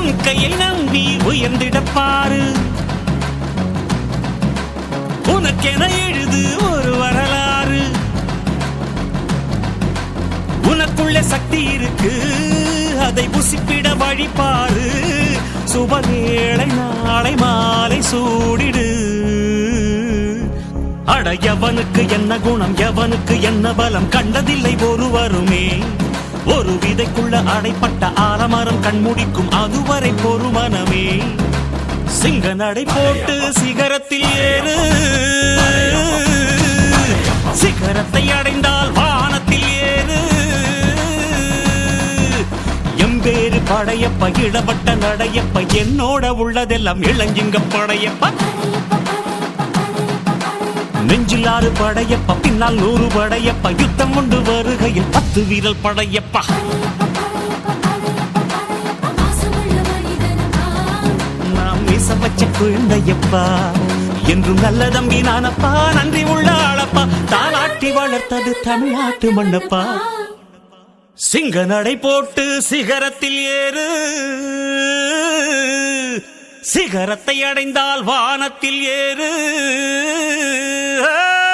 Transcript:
உன் கையை நம்பி உயர்ந்திடப்பாரு. உனக்கென எழுது ஒரு வரலாறு. உனக்குள்ள சக்தி இருக்கு, அதை புசிப்பிட வழிபாரு. சுபவேளை நாளை மாலை சூடிடு. அட எவனுக்கு என்ன குணம், எவனுக்கு என்ன பலம், கண்டதில்லை ஒருவருமே. ஒரு விதைக்குள்ள அடைப்பட்ட ஆலமரம் கண்முடிக்கும் அதுவரை பொறுமனமே. சிங்க நடை போட்டு சிகரத்தில் ஏறு. சிகரத்தை அடைந்தால் வானத்தில் ஏறு. எம்பேரு படையப்ப, இடப்பட்ட நடையப்ப, என்னோட உள்ளதெல்லாம் இளஞ்சிங்க படையப்ப. நெஞ்சில் 6 படையப்ப, பின்னால் 100 படையப்ப, யுத்தம் கொண்டு வருகையில் 10 வீரல் படையப்பா. நாம் மீச வச்ச குழந்தையப்பா, என்றும் நல்ல தம்பி நானப்பா. நன்றி உள்ள ஆளப்பா, தாலாட்டி வளர்த்தது தமிழ்நாட்டு மண்ணப்பா. சிங்க நடை போட்டு சிகரத்தில் ஏறு. சிகரத்தை அடைந்தால் வானத்தில் ஏறு.